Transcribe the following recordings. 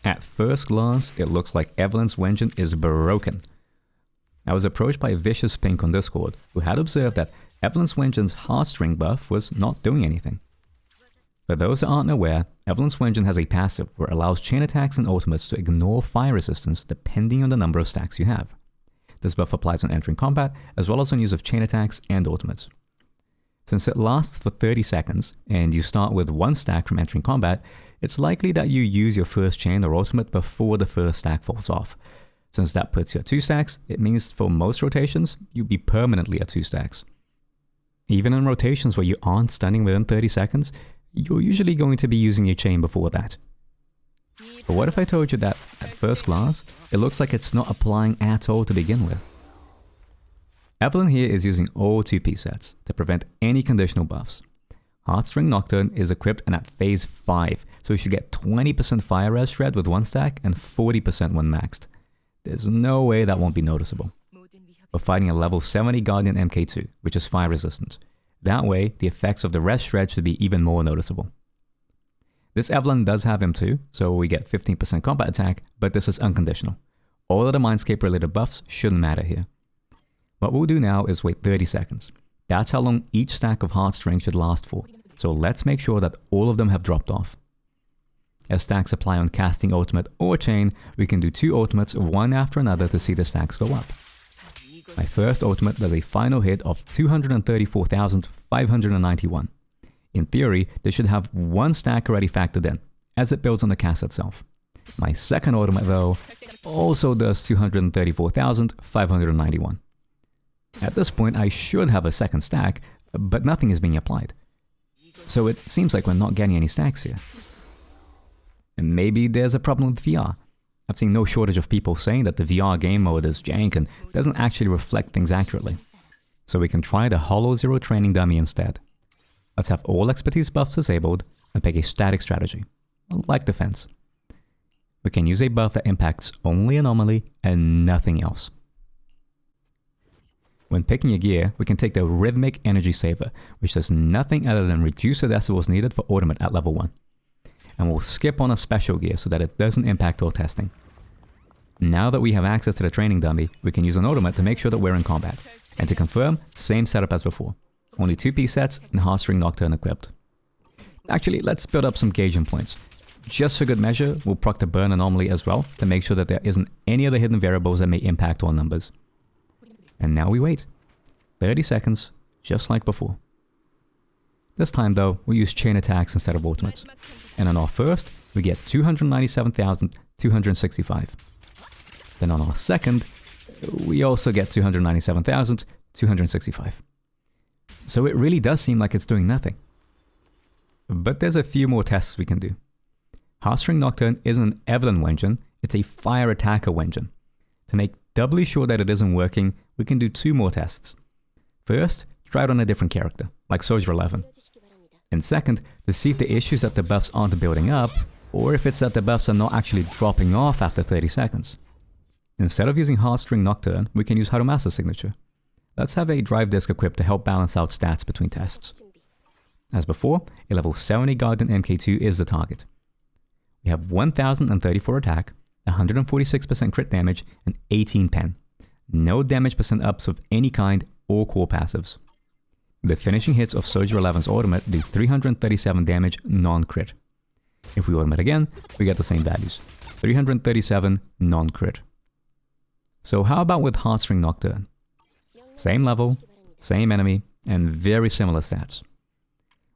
At first glance, it looks like Evelyn's W-Engine is broken. I was approached by ViciousPink on Discord, who had observed that Evelyn's W-Engine's heartstring buff was not doing anything. For those that aren't aware, Evelyn's W-Engine has a passive where it allows chain attacks and ultimates to ignore fire resistance depending on the number of stacks you have. This buff applies on entering combat, as well as on use of chain attacks and ultimates. Since it lasts for 30 seconds, and you start with 1 stack from entering combat, it's likely that you use your first chain or ultimate before the first stack falls off. Since that puts you at 2 stacks, it means for most rotations, you'll be permanently at 2 stacks. Even in rotations where you aren't stunning within 30 seconds, you're usually going to be using your chain before that. But what if I told you that, at first glance, it looks like it's not applying at all to begin with? Evelyn here is using all 2P sets to prevent any conditional buffs. Heartstring Nocturne is equipped and at phase 5, so you should get 20% fire res shred with 1 stack and 40% when maxed. There's no way that won't be noticeable. We're fighting a level 70 Guardian MK2, which is fire resistant. That way, the effects of the res shred should be even more noticeable. This Evelyn does have M2, so we get 15% combat attack, but this is unconditional. All of the Mindscape related buffs shouldn't matter here. What we'll do now is wait 30 seconds. That's how long each stack of heartstring should last for, so let's make sure that all of them have dropped off. As stacks apply on casting ultimate or chain, we can do 2 ultimates one after another to see the stacks go up. My first ultimate does a final hit of 234,591. In theory, this should have 1 stack already factored in, as it builds on the cast itself. My second ultimate though, also does 234,591. At this point, I should have a second stack, but nothing is being applied. So it seems like we're not getting any stacks here. And maybe there's a problem with VR. I've seen no shortage of people saying that the VR game mode is jank and doesn't actually reflect things accurately. So we can try the Hollow Zero training dummy instead. Let's have all expertise buffs disabled and pick a static strategy, like defense. We can use a buff that impacts only anomaly and nothing else. When picking a gear, we can take the Rhythmic Energy Saver, which does nothing other than reduce the decibels needed for ultimate at level 1. And we'll skip on a special gear so that it doesn't impact all testing. Now that we have access to the training dummy, we can use an ultimate to make sure that we're in combat. And to confirm, same setup as before. Only 2P sets and Heartstring Nocturne equipped. Actually, let's build up some gauging points. Just for good measure, we'll proc the burn anomaly as well to make sure that there isn't any other hidden variables that may impact all numbers. And now we wait. 30 seconds, just like before. This time though, we use chain attacks instead of ultimates. And on our first, we get 297,265. Then on our second, we also get 297,265. So it really does seem like it's doing nothing. But there's a few more tests we can do. Heartstring Nocturne isn't an Evelyn W-Engine, it's a fire attacker W-Engine. To make doubly sure that it isn't working, we can do 2 more tests. First, try it on a different character, like S11. And second, to see if the issue is that the buffs aren't building up, or if it's that the buffs are not actually dropping off after 30 seconds. Instead of using Heartstring Nocturne, we can use Harumasa's signature. Let's have a drive disk equipped to help balance out stats between tests. As before, a level 70 Guardian MK2 is the target. We have 1034 attack, 146% crit damage, and 18 pen. No damage percent ups of any kind or core passives. The finishing hits of Soldier 11's ultimate do 337 damage non-crit. If we ultimate again, we get the same values, 337 non-crit. So how about with Heartstring Nocturne? Same level, same enemy, and very similar stats.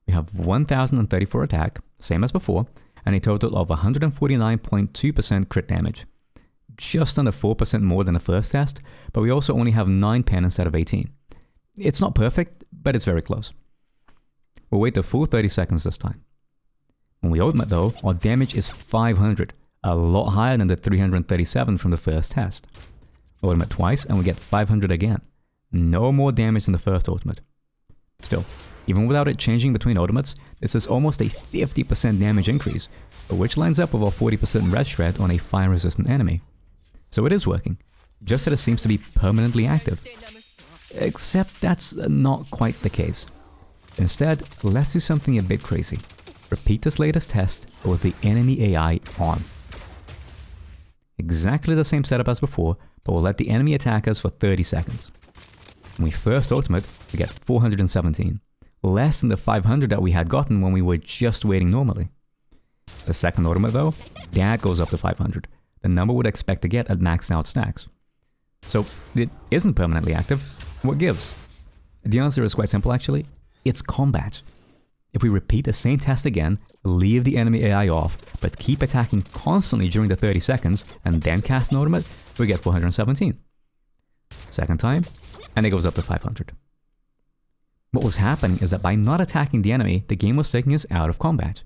We have 1034 attack, same as before, and a total of 149.2% crit damage. Just under 4% more than the first test, but we also only have 9 pen instead of 18. It's not perfect, but it's very close. We'll wait the full 30 seconds this time. When we ultimate though, our damage is 500, a lot higher than the 337 from the first test. Ultimate twice and we get 500 again. No more damage than the first ultimate. Still, even without it changing between ultimates, this is almost a 50% damage increase, which lines up with our 40% res shred on a fire resistant enemy. So it is working, just that it seems to be permanently active. Except that's not quite the case. Instead, let's do something a bit crazy. Repeat this latest test with the enemy AI on. exactly the same setup as before, but we'll let the enemy attack us for 30 seconds. When we first ultimate, we get 417, less than the 500 that we had gotten when we were just waiting normally. The second ultimate though, that goes up to 500, the number we'd expect to get at maxed out stacks. So it isn't permanently active. What gives? The answer is quite simple actually. It's combat. If we repeat the same test again, leave the enemy AI off, but keep attacking constantly during the 30 seconds, and then cast an ultimate, we get 417. Second time, and it goes up to 500. What was happening is that by not attacking the enemy, the game was taking us out of combat.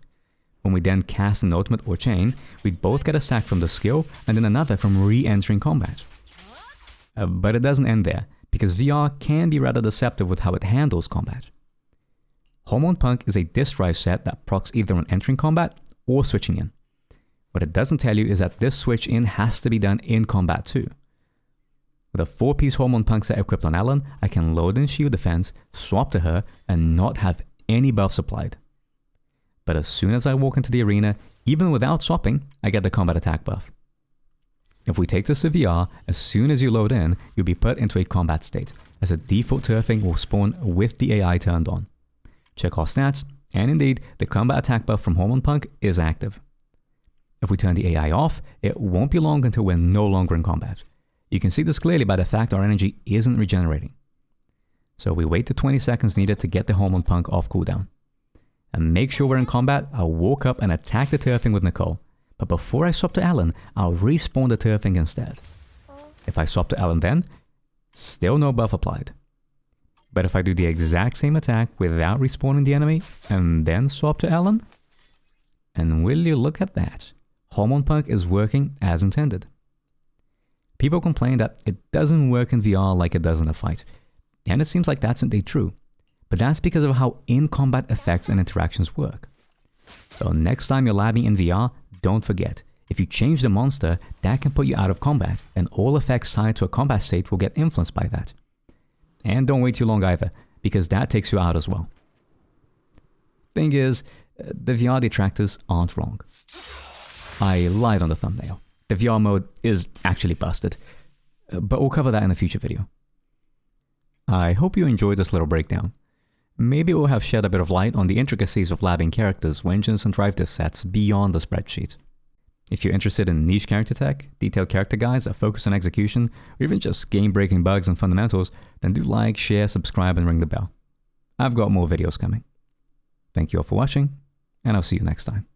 When we then cast an ultimate or chain, we'd both get a stack from the skill, and then another from re-entering combat. But it doesn't end there, because VR can be rather deceptive with how it handles combat. Hormone Punk is a disk drive set that procs either on entering combat or switching in. What it doesn't tell you is that this switch in has to be done in combat too. With a 4-piece Hormone Punk set equipped on Ellen, I can load in shield defense, swap to her, and not have any buffs applied. But as soon as I walk into the arena, even without swapping, I get the combat attack buff. If we take this to VR, as soon as you load in, you'll be put into a combat state, as the default turfing will spawn with the AI turned on. Check our stats, and indeed, the combat attack buff from Hormone Punk is active. If we turn the AI off, it won't be long until we're no longer in combat. You can see this clearly by the fact our energy isn't regenerating. So we wait the 20 seconds needed to get the Hormone Punk off cooldown. And make sure we're in combat, I'll walk up and attack the turfing with Nicole. But before I swap to Ellen, I'll respawn the turfing instead. If I swap to Ellen then, still no buff applied. But if I do the exact same attack without respawning the enemy, and then swap to Ellen, and will you look at that, Hormone Punk is working as intended. People complain that it doesn't work in VR like it does in a fight, and it seems like that's indeed true, but that's because of how in-combat effects and interactions work. So next time you're labbing in VR, don't forget, if you change the monster, that can put you out of combat, and all effects tied to a combat state will get influenced by that. And don't wait too long either, because that takes you out as well. Thing is, the VR detractors aren't wrong. I lied on the thumbnail. The VR mode is actually busted, but we'll cover that in a future video. I hope you enjoyed this little breakdown. Maybe it will have shed a bit of light on the intricacies of labbing characters, W-Engines, and drive disk sets beyond the spreadsheet. If you're interested in niche character tech, detailed character guides that focus on execution, or even just game-breaking bugs and fundamentals, then do like, share, subscribe, and ring the bell. I've got more videos coming. Thank you all for watching, and I'll see you next time.